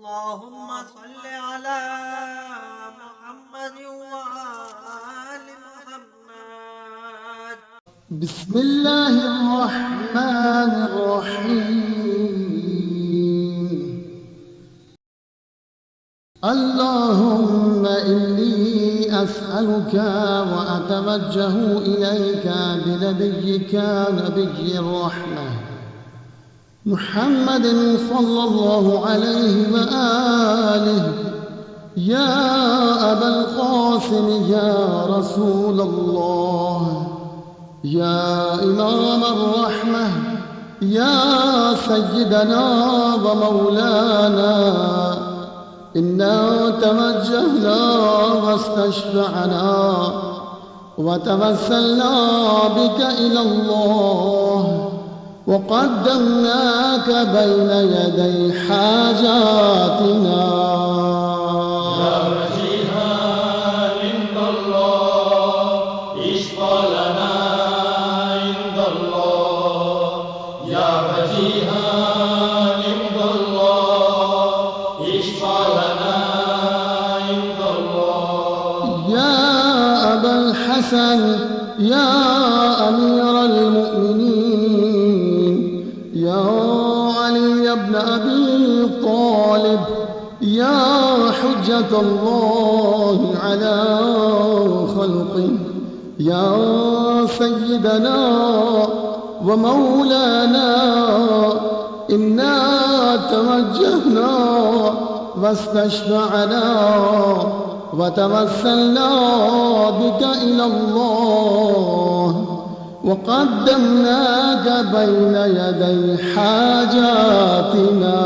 اللهم صل على محمد وآل محمد. بسم الله الرحمن الرحيم. اللهم إني أسألك وأتوجه إليك بنبيك نبي الرحمة محمد صلى الله عليه وآله. يا أبا القاسم يا رسول الله، يا إمام الرحمة، يا سيدنا ومولانا، إنا توجهنا واستشفعنا وتوسلنا بك إلى الله، وقدمناك بين يدي حاجاتنا. يا وجيها عند الله اشفع لنا عند الله. يا وجيها عند الله اشفع لنا عند الله. يا أبا الحسن، يا أمير المؤمنين، يا علي بن أبي طالب، يا حجة الله على خلقه، يا سيدنا ومولانا، إنا توجهنا واستشفعنا وتوسلنا بك إلى الله، وقدمناك بين يدي حاجاتنا.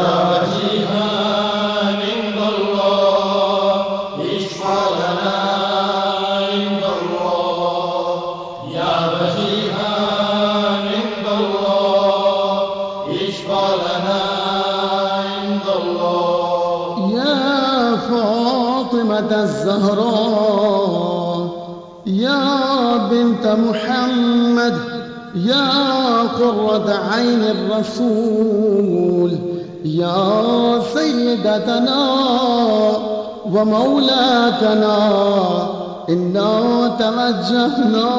يا وجيها عند الله اشفع لنا عند الله. يا وجيها عند الله اشفع لنا عند الله. يا فاطمة الزهراء، يا بنت محمد، يا قرة عين الرسول، يا سيدتنا ومولاتنا، إنا توجهنا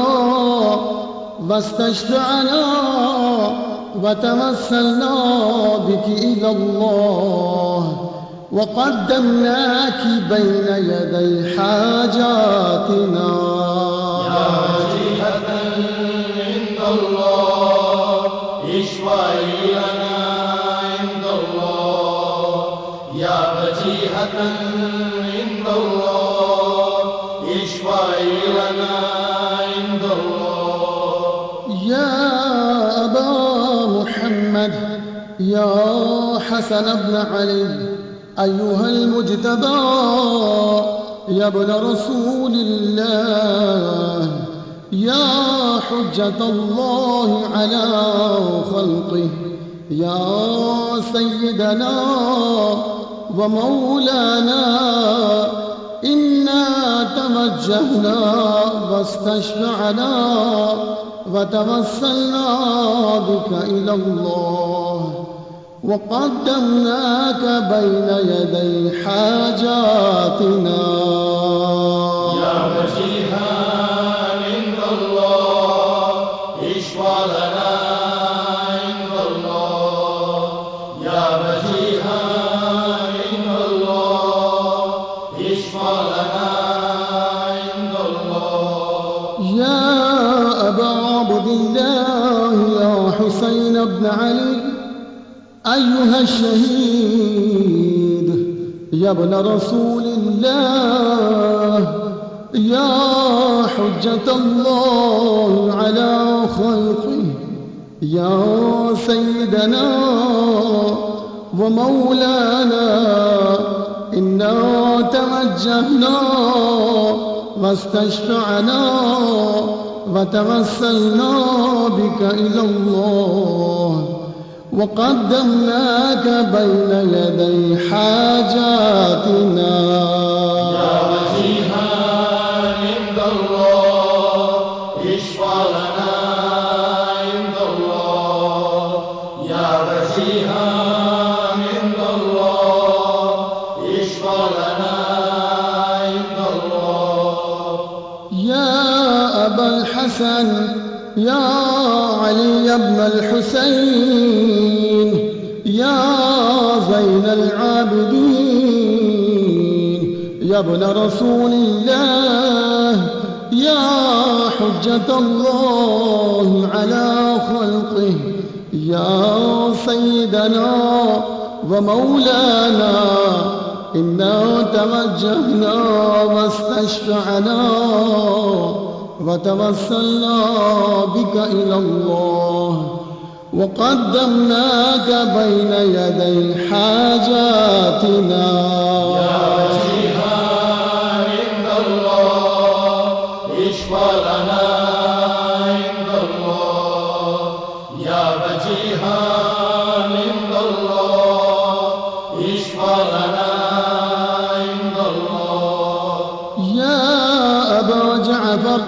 واستشفعنا وتوسلنا بك إلى الله، وقدمناك بين يدي حاجاتنا. يا وجيهة عند الله اشفعي لنا عند الله. يا وجيهة عند الله اشفعي لنا عند الله. يا أبا محمد، يا حسن بن علي، أيها المجتبى، يا ابن رسول الله، يا حجة الله على خلقه، يا سيدنا ومولانا، إنا توجهنا واستشفعنا وتوسلنا بك إلى الله، وقدمناك بين يدي حاجاتنا. يا وجيها عند الله اشفع لنا عند الله. يا وجيها عند الله اشفع لنا عند الله. يا أبا عبد الله، يا حسين بن علي، أيها الشهيد، يا ابن رسول الله، يا حجة الله على خلقه، يا سيدنا ومولانا، إنا توجهنا واستشفعنا وتوسلنا بك إلى الله، وقدمناك بين يدي حاجاتنا. يا وجيها عند الله اشفع لنا عند الله. يا وجيها عند الله الحسن يا علي بن الحسين يا زين العابدين يا ابن رسول الله يا حجة الله على خلقه يا سيدنا ومولانا إنا توجهنا واستشفعنا وتوسلنا بك إلى الله وقدمناك بين يدي حاجاتنا يا وجيها عند الله اشفع لنا عند الله يا وجيها عند الله اشفع لنا عند الله يا أبا جعفر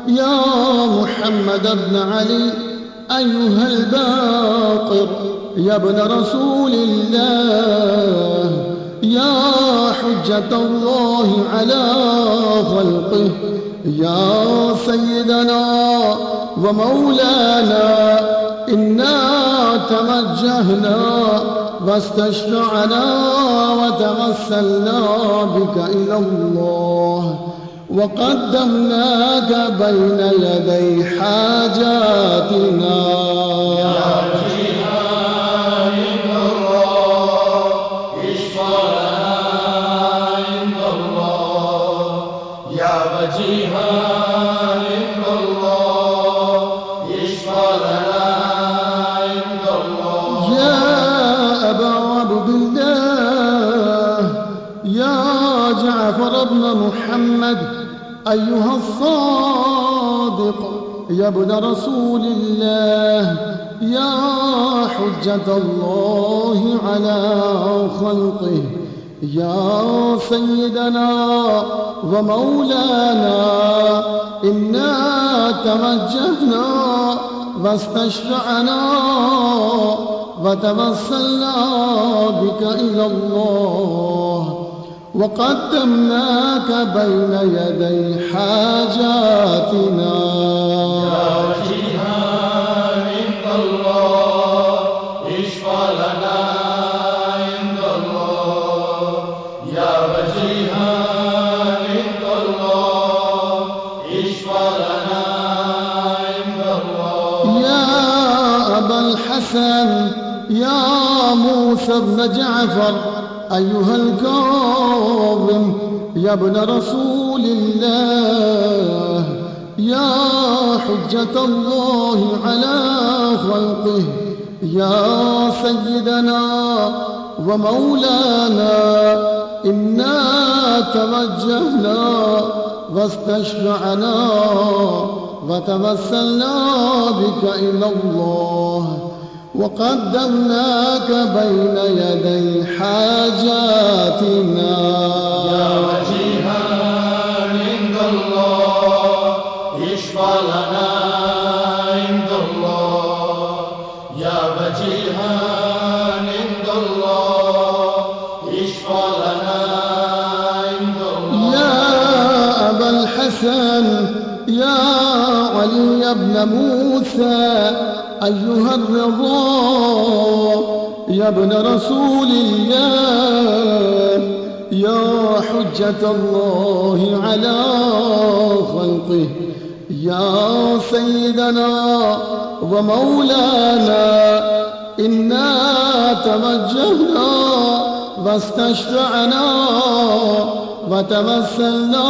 يا محمد بن علي أيها الباقر يا ابن رسول الله يا حجة الله على خلقه يا سيدنا ومولانا إنا توجهنا واستشفعنا وتوسلنا بك إلى الله وقدمناك بين يدي حاجاتنا يا وجيها عند الله اشفع لنا عند الله يا وجيها عند الله اشفع لنا عند الله يا أبا عبد الله يا جعفر بن محمد أيها الصادق يا ابن رسول الله يا حجة الله على خلقه يا سيدنا ومولانا إنا توجهنا واستشفعنا وتوسلنا بك إلى الله وقدمناك بين يدي حاجاتنا يا وجيها عند الله اشفع لنا عند الله يا وجيها عند الله اشفع لنا عند الله يا أبا الحسن يا موسى بن جعفر أيها الكاظم يا ابن رسول الله يا حجة الله على خلقه يا سيدنا ومولانا إنا توجهنا واستشفعنا وتوسلنا بك إلى الله وقدمناك بين يدي حاجاتنا يا وجيها عند الله اشفع لنا عند الله يا وجيها عند الله اشفع لنا عند الله يا أبا الحسن يا علي بن موسى أيها الرضا يا ابن رسول الله يا حجة الله على خلقه يا سيدنا ومولانا إنا توجهنا واستشفعنا وتوسلنا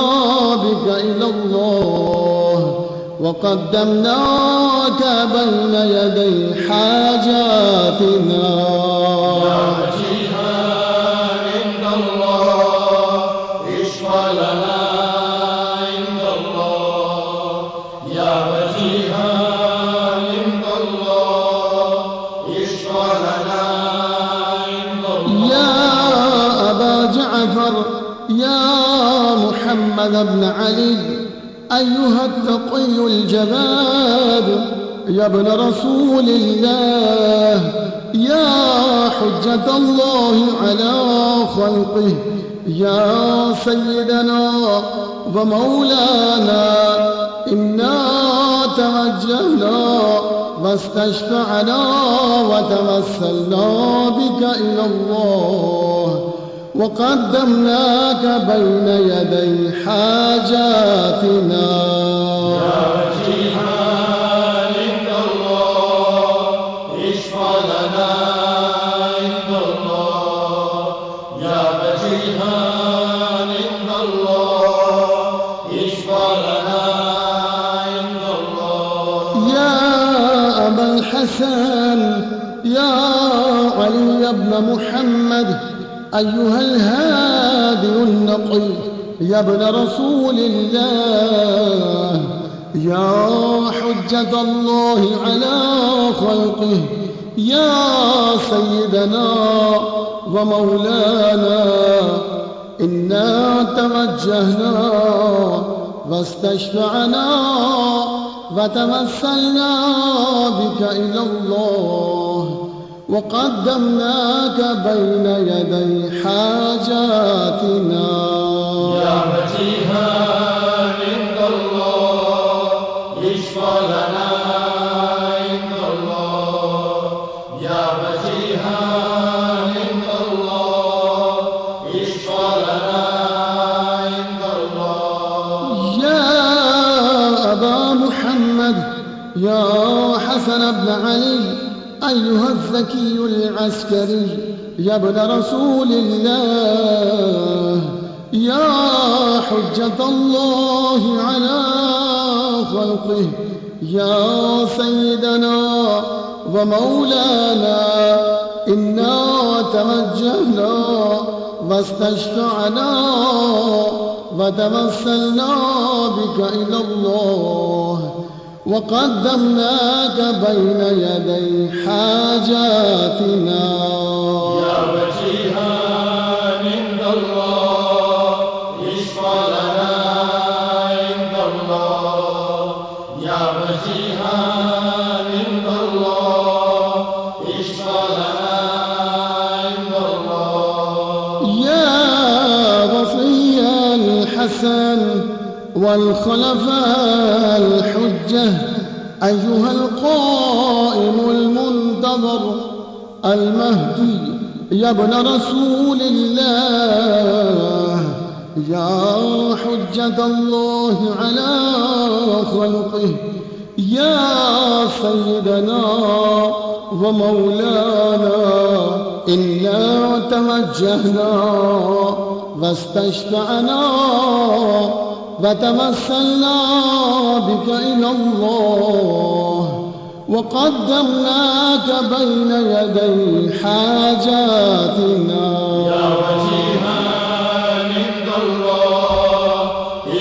بك إلى الله وقدمناك بين يدي حاجاتنا يا وجيها عند الله اشفع لنا عند الله يا وجيها عند الله اشفع لنا عند الله يا أبا جعفر يا محمد بن علي أيها التقي الجواد يا ابن رسول الله يا حجة الله على خلقه يا سيدنا ومولانا إنا توجهنا واستشفعنا وتوسلنا بك إلى الله وقدمناك بين يدي حاجاتنا. يا وجيها عند الله اشفع لنا عند الله. يا وجيها عند الله اشفع لنا عند الله. يا أبا الحسن يا علي بن محمد أيها الهادي النقي يا ابن رسول الله يا حجة الله على خلقه يا سيدنا ومولانا إنا توجهنا واستشفعنا وتمثلنا بك إلى الله وقدمناك بين يدي حاجاتنا. يا وجيها عند الله اشفع لنا عند الله. يا وجيها عند الله اشفع لنا عند الله. يا أبا محمد يا حسن بن علي أيها الذكي العسكري يا ابن رسول الله يا حجة الله على خلقه يا سيدنا ومولانا إنا توجهنا واستشفعنا وتوسلنا بك إلى الله وقدمناك بين يدي حاجاتنا. يا وجيها عند الله اشفع لنا عند الله. يا وجيها عند الله اشفع لنا عند الله. يا وصي الحسن والخلفاء الحجة أيها القائم المنتظر المهدي يا ابن رسول الله يا حجة الله على خلقه يا سيدنا ومولانا إنا توجهنا واستشفعنا وتمثلنا بك إلى الله وقدمناك بين يدي حاجاتنا. يا وجيها عند الله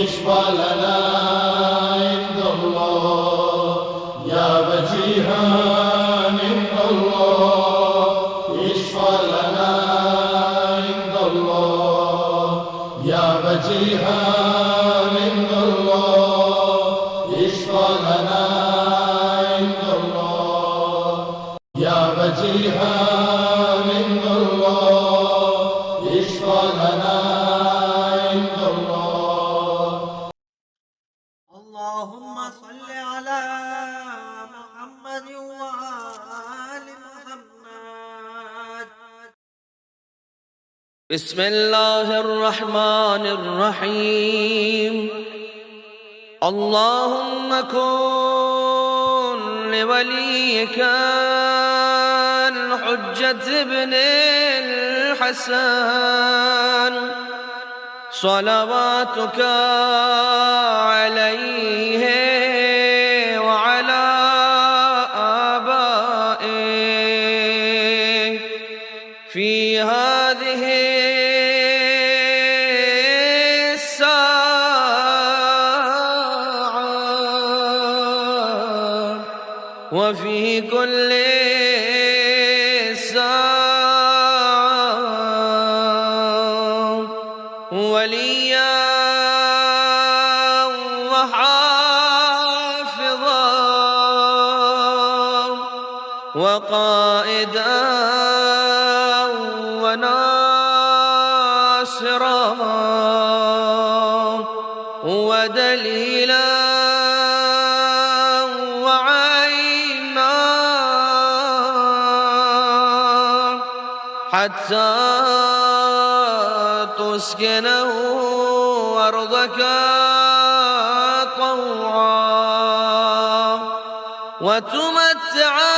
اشفع لنا عند الله. يا وجيها عند الله اشفع لنا عند الله. يا وجيها عند الله اشفع لنا عند الله. يا وجيها عند الله اشفع لنا عند الله. اللهم صل على محمد وآل محمد. بسم الله الرحمن الرحيم. اللهم كن لوليك الحجة ابن الحسن صلواتك عليه وعلى آبائه في هذه الساعة وفي كل ساعة وليا وحافظا وقائدا وناصرا ودليلا حتى تسكنه أرضك طوعا وتمتع